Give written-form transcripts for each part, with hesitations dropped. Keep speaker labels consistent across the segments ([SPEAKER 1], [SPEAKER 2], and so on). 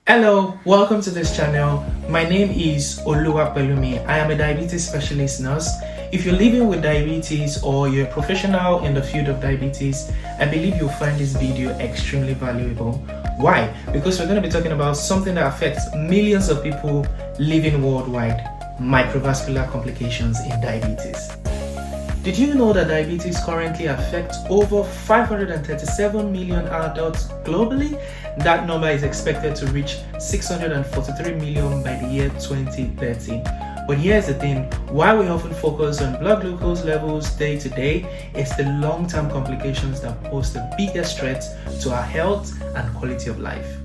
[SPEAKER 1] Hello, welcome to this channel. My name is Oluwapelumi. I am a diabetes specialist nurse. If you're living with diabetes or you're a professional in the field of diabetes, I believe you'll find this video extremely valuable. Why? Because we're going to be talking about something that affects millions of people living worldwide: microvascular complications in diabetes. Did you know that diabetes currently affects over 537 million adults globally? That number is expected to reach 643 million by the year 2030. But here's the thing, while we often focus on blood glucose levels day to day, it's the long-term complications that pose the biggest threat to our health and quality of life.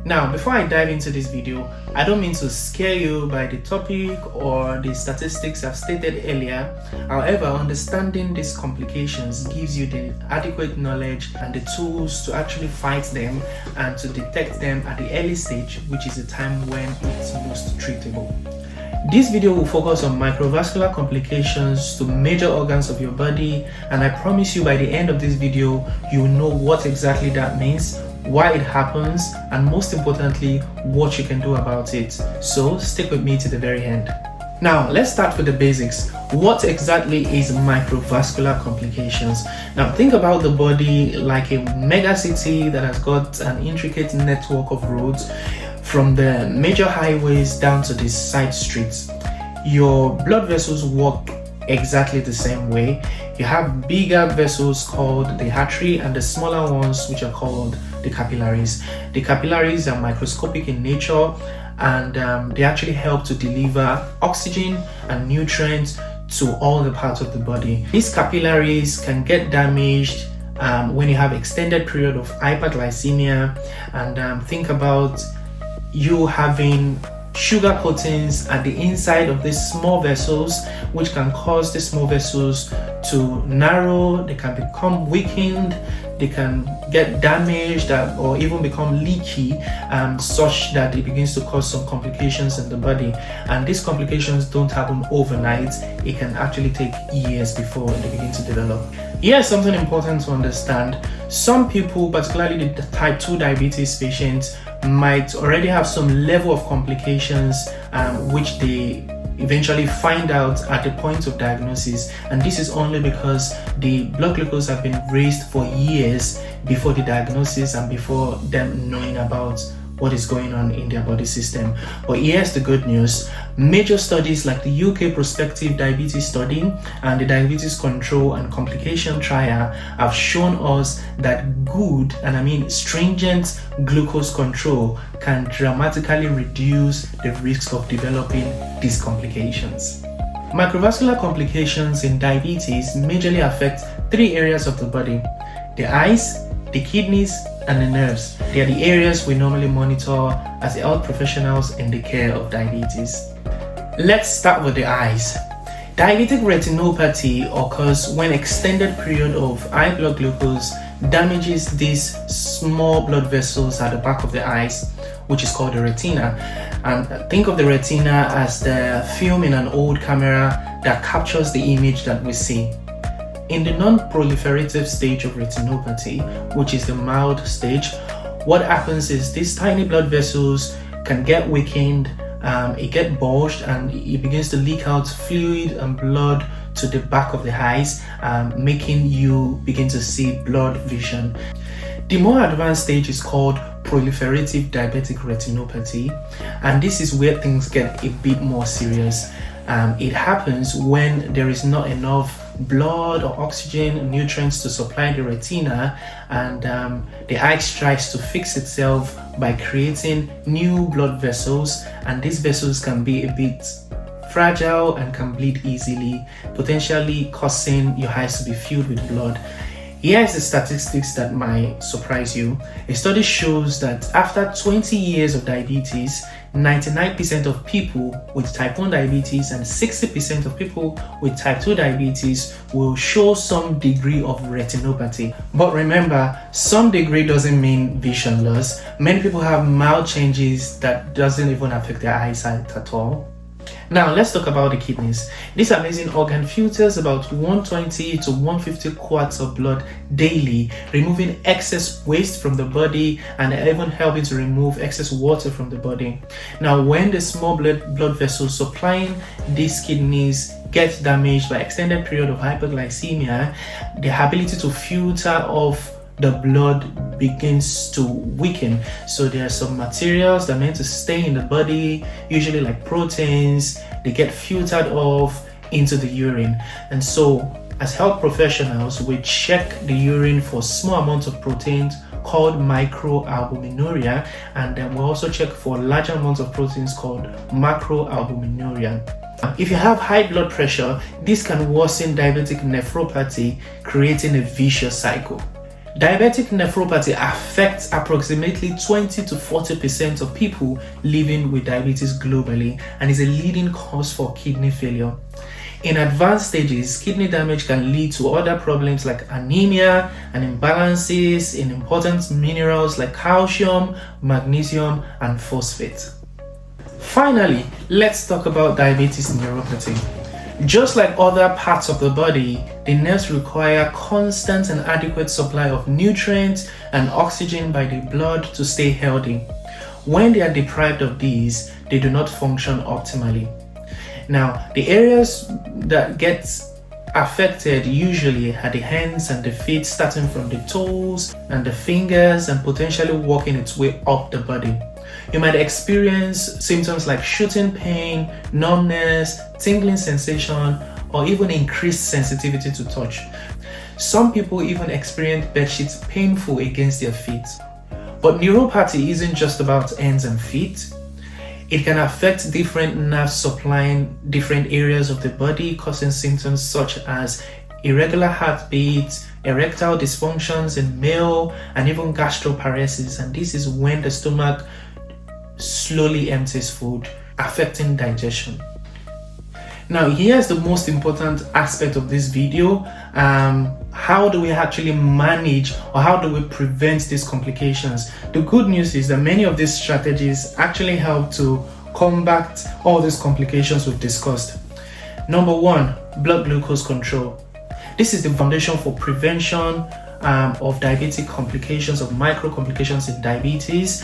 [SPEAKER 1] Now, before I dive into this video, I don't mean to scare you by the topic or the statistics I've stated earlier. However, understanding these complications gives you the adequate knowledge and the tools to actually fight them and to detect them at the early stage, which is the time when it's most treatable. This video will focus on microvascular complications to major organs of your body, and I promise you by the end of this video, you will know what exactly that means, why it happens, and most importantly, what you can do about it. So stick with me to the very end. Now, let's start with the basics. What exactly is microvascular complications? Now, think about the body like a mega city that has got an intricate network of roads from the major highways down to the side streets. Your blood vessels work exactly the same way. You have bigger vessels called the artery and the smaller ones which are called the capillaries. The capillaries are microscopic in nature, and they actually help to deliver oxygen and nutrients to all the parts of the body. These capillaries can get damaged when you have extended period of hyperglycemia, and think about you having sugar coatings at the inside of these small vessels, which can cause the small vessels to narrow, they can become weakened, they can get damaged or even become leaky, such that it begins to cause some complications in the body. And these complications don't happen overnight. It can actually take years before they begin to develop. Here's something important to understand. Some people, particularly the type 2 diabetes patients, might already have some level of complications which they eventually find out at the point of diagnosis, and this is only because the blood glucose have been raised for years before the diagnosis and before them knowing about what is going on in their body system. But here's the good news. Major studies like the UK prospective diabetes study and the diabetes control and complication trial have shown us that good, and I mean stringent, glucose control can dramatically reduce the risk of developing these complications. Microvascular complications in diabetes majorly affect three areas of the body: the eyes, the kidneys, and the nerves. They are the areas we normally monitor as health professionals in the care of diabetes. Let's start with the eyes. Diabetic retinopathy occurs when extended period of high blood glucose damages these small blood vessels at the back of the eyes, which is called the retina. And think of the retina as the film in an old camera that captures the image that we see. In the non-proliferative stage of retinopathy, which is the mild stage, what happens is these tiny blood vessels can get weakened, it get bulged, and it begins to leak out fluid and blood to the back of the eyes, making you begin to see blurred vision. The more advanced stage is called proliferative diabetic retinopathy, and this is where things get a bit more serious. It happens when there is not enough blood or oxygen, nutrients to supply the retina, and the eye tries to fix itself by creating new blood vessels, and these vessels can be a bit fragile and can bleed easily, potentially causing your eyes to be filled with blood. Here is the statistics that might surprise you. A study shows that after 20 years of diabetes, 99% of people with type 1 diabetes and 60% of people with type 2 diabetes will show some degree of retinopathy. But remember, some degree doesn't mean vision loss. Many people have mild changes that doesn't even affect their eyesight at all. Now let's talk about the kidneys. This amazing organ filters about 120 to 150 quarts of blood daily, removing excess waste from the body and even helping to remove excess water from the body. Now when the small blood vessels supplying these kidneys get damaged by extended period of hyperglycemia, the ability to filter off the blood begins to weaken. So there are some materials that are meant to stay in the body, usually like proteins, they get filtered off into the urine. And so as health professionals, we check the urine for small amounts of proteins called microalbuminuria, and then we also check for larger amounts of proteins called macroalbuminuria. If you have high blood pressure, this can worsen diabetic nephropathy, creating a vicious cycle. Diabetic nephropathy affects approximately 20 to 40% of people living with diabetes globally and is a leading cause for kidney failure. In advanced stages, kidney damage can lead to other problems like anemia and imbalances in important minerals like calcium, magnesium, and phosphate. Finally, let's talk about diabetes neuropathy. Just like other parts of the body, the nerves require constant and adequate supply of nutrients and oxygen by the blood to stay healthy. When they are deprived of these, they do not function optimally. Now, the areas that get affected usually are the hands and the feet, starting from the toes and the fingers and potentially working its way up the body. You might experience symptoms like shooting pain, numbness, tingling sensation, or even increased sensitivity to touch. Some people even experience bedsheets painful against their feet. But neuropathy isn't just about hands and feet. It can affect different nerves supplying different areas of the body, causing symptoms such as irregular heartbeat, erectile dysfunctions in male, and even gastroparesis. And this is when the stomach slowly empties food, affecting digestion. Now here's the most important aspect of this video. How do we actually manage, or how do we prevent these complications? The good news is that many of these strategies actually help to combat all these complications we've discussed. Number one, blood glucose control. This is the foundation for prevention of diabetic complications, of micro complications in diabetes.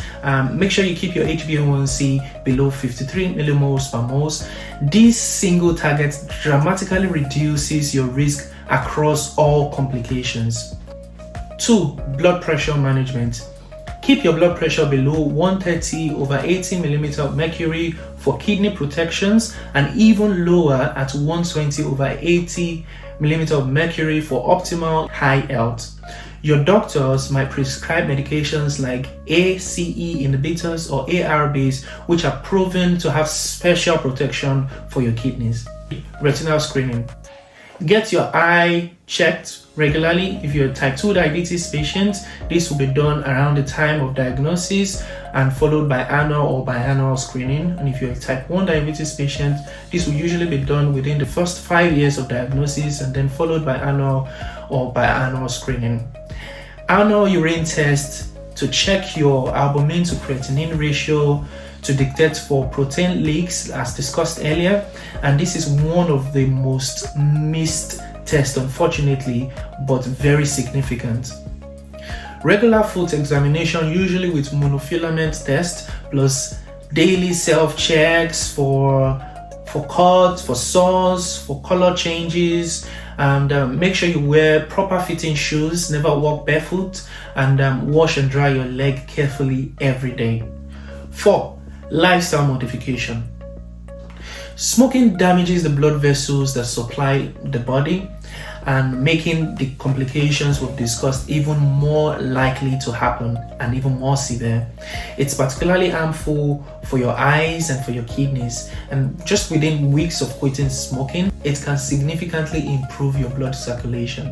[SPEAKER 1] Make sure you keep your HbA1c below 53 millimoles per mole. This single target dramatically reduces your risk across all complications. 2. Blood pressure management. Keep your blood pressure below 130/80 mm of mercury for kidney protections, and even lower at 120/80 mm of mercury for optimal high health. Your doctors might prescribe medications like ACE inhibitors or ARBs, which are proven to have special protection for your kidneys. Retinal screening. Get your eye checked regularly. If you're a type 2 diabetes patient, this will be done around the time of diagnosis and followed by annual or biannual screening. And if you're a type 1 diabetes patient, this will usually be done within the first 5 years of diagnosis and then followed by annual or biannual screening. Annual urine test to check your albumin to creatinine ratio, to detect for protein leaks as discussed earlier, and this is one of the most missed tests, unfortunately, but very significant. Regular foot examination, usually with monofilament test, plus daily self-checks for cuts, for sores, for color changes, and make sure you wear proper fitting shoes, never walk barefoot, and wash and dry your leg carefully every day. 4. Lifestyle modification. Smoking damages the blood vessels that supply the body and making the complications we've discussed even more likely to happen and even more severe. It's particularly harmful for your eyes and for your kidneys, and just within weeks of quitting smoking, it can significantly improve your blood circulation.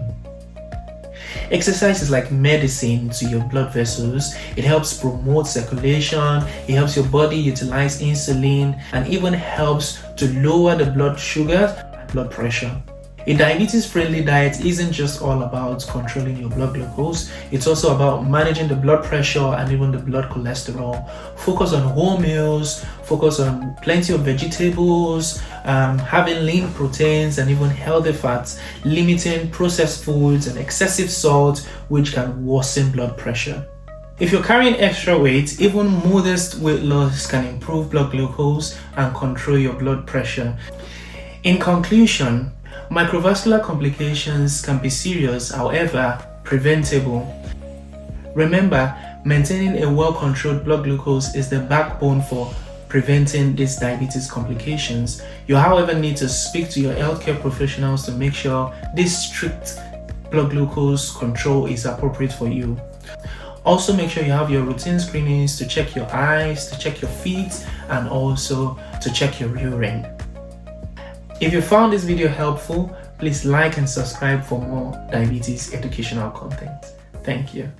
[SPEAKER 1] Exercise is like medicine to your blood vessels. It helps promote circulation, it helps your body utilize insulin, and even helps to lower the blood sugar and blood pressure. A diabetes-friendly diet isn't just all about controlling your blood glucose, it's also about managing the blood pressure and even the blood cholesterol. Focus on whole meals, focus on plenty of vegetables, having lean proteins and even healthy fats, limiting processed foods and excessive salt, which can worsen blood pressure. If you're carrying extra weight, even modest weight loss can improve blood glucose and control your blood pressure. In conclusion, microvascular complications can be serious, however, preventable. Remember, maintaining a well-controlled blood glucose is the backbone for preventing these diabetes complications. You, however, need to speak to your healthcare professionals to make sure this strict blood glucose control is appropriate for you. Also, make sure you have your routine screenings to check your eyes, to check your feet, and also to check your urine. If you found this video helpful, please like and subscribe for more diabetes educational content. Thank you.